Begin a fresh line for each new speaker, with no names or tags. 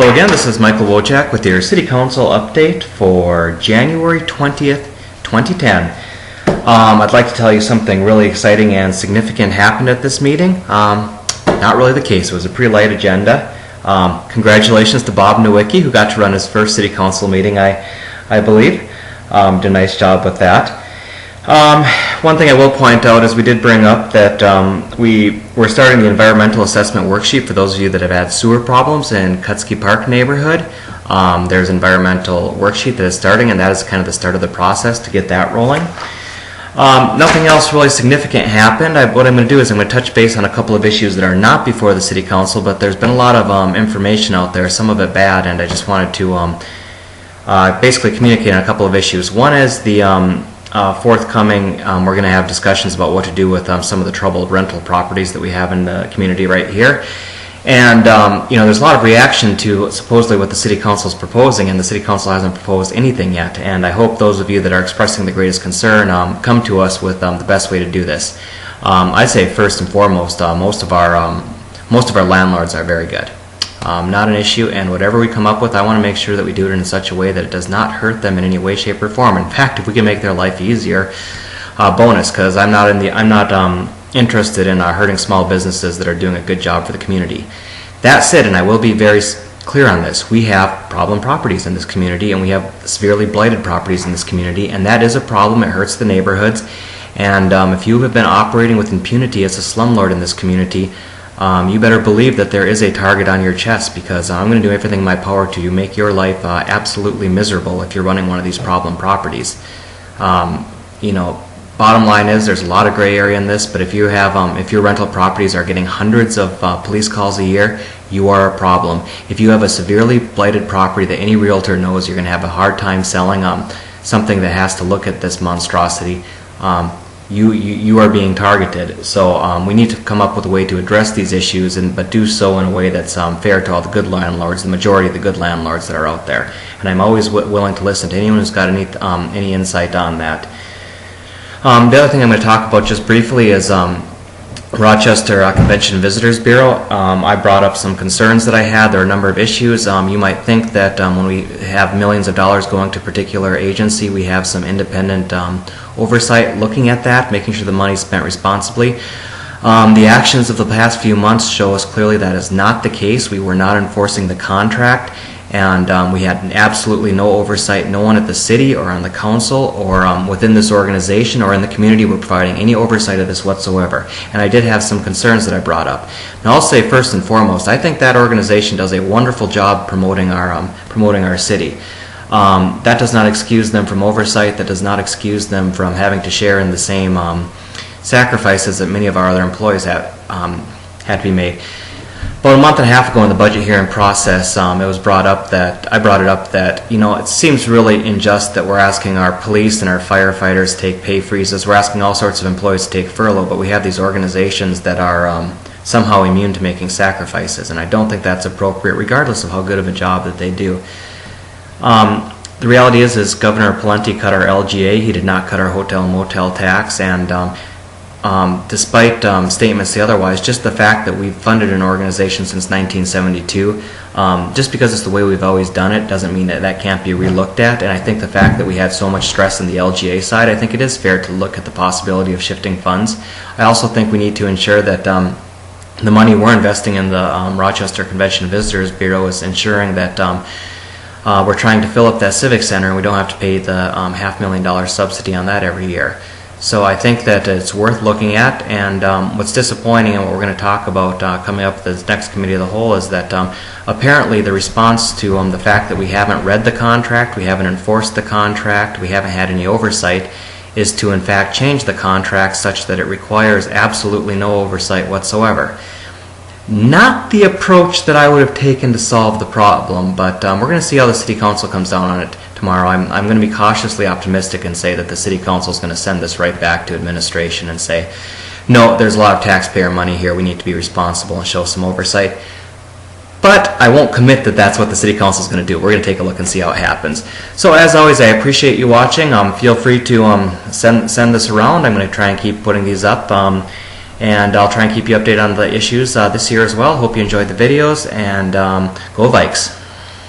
Hello again, this is Michael Wojak with your City Council update for January 20th, 2010. I'd like to tell you something really exciting and significant happened at this meeting. Not really the case. It was a pretty light agenda. Congratulations to Bob Nowicki, who got to run his first City Council meeting, I believe. Did a nice job with that. One thing I will point out is we did bring up that we're starting the environmental assessment worksheet for those of you that have had sewer problems in Kutsky Park neighborhood. There's an environmental worksheet that is starting, and that is kind of the start of the process to get that rolling. Nothing else really significant happened. What I'm going to do is I'm going to touch base on a couple of issues that are not before the City Council, but there's been a lot of information out there, some of it bad, and I just wanted to basically communicate on a couple of issues. One is the forthcoming, we're going to have discussions about what to do with some of the troubled rental properties that we have in the community right here. And there's a lot of reaction to supposedly what the City Council is proposing, and the City Council hasn't proposed anything yet. And I hope those of you that are expressing the greatest concern come to us with the best way to do this. I'd say first and foremost, most of our landlords are very good. Not an issue, and whatever we come up with, I want to make sure that we do it in such a way that it does not hurt them in any way, shape, or form. In fact, if we can make their life easier, bonus, because I'm not interested in hurting small businesses that are doing a good job for the community. That said, and I will be very clear on this, we have problem properties in this community, and we have severely blighted properties in this community, and that is a problem. It hurts the neighborhoods, and if you have been operating with impunity as a slumlord in this community, you better believe that there is a target on your chest, because I'm going to do everything in my power to make your life absolutely miserable if you're running one of these problem properties. Bottom line is there's a lot of gray area in this, but if you have if your rental properties are getting hundreds of police calls a year, you are a problem. If you have a severely blighted property that any realtor knows you're going to have a hard time selling something that has to look at this monstrosity, you are being targeted. So we need to come up with a way to address these issues, but do so in a way that's fair to all the good landlords, the majority of the good landlords that are out there. And I'm always willing to listen to anyone who's got any insight on that. The other thing I'm going to talk about just briefly is Rochester Convention and Visitors Bureau. I brought up some concerns that I had. There are a number of issues. You might think that when we have millions of dollars going to a particular agency, we have some independent oversight looking at that, making sure the money is spent responsibly. The actions of the past few months show us clearly that is not the case. We were not enforcing the contract, and we had absolutely no oversight. No one at the city or on the council or within this organization or in the community were providing any oversight of this whatsoever. And I did have some concerns that I brought up. Now I'll say first and foremost, I think that organization does a wonderful job promoting our city. That does not excuse them from oversight. That does not excuse them from having to share in the same sacrifices that many of our other employees had to be made. About a month and a half ago in the budget hearing process, it was brought up that it seems really unjust that we're asking our police and our firefighters to take pay freezes. We're asking all sorts of employees to take furlough, but we have these organizations that are somehow immune to making sacrifices, and I don't think that's appropriate, regardless of how good of a job that they do. The reality is Governor Pawlenty cut our LGA. He did not cut our hotel and motel tax, and despite statements to otherwise, just the fact that we've funded an organization since 1972, just because it's the way we've always done it, doesn't mean that can't be relooked at. And I think the fact that we had so much stress in the LGA side, I think it is fair to look at the possibility of shifting funds. I also think we need to ensure that the money we're investing in the Rochester Convention and Visitors Bureau is ensuring that we're trying to fill up that civic center, and we don't have to pay the $500,000 subsidy on that every year. So I think that it's worth looking at, and what's disappointing and what we're going to talk about coming up with the next committee of the whole is that apparently the response to the fact that we haven't read the contract, we haven't enforced the contract, we haven't had any oversight, is to in fact change the contract such that it requires absolutely no oversight whatsoever. Not the approach that I would have taken to solve the problem, but we're going to see how the City Council comes down on it tomorrow. I'm going to be cautiously optimistic and say that the City Council is going to send this right back to administration and say, no, there's a lot of taxpayer money here, we need to be responsible and show some oversight. But I won't commit that that's what the City Council is going to do. We're going to take a look and see how it happens. So as always, I appreciate you watching. Feel free to send this around. I'm going to try and keep putting these up. And I'll try and keep you updated on the issues this year as well. Hope you enjoyed the videos, and go Vikes!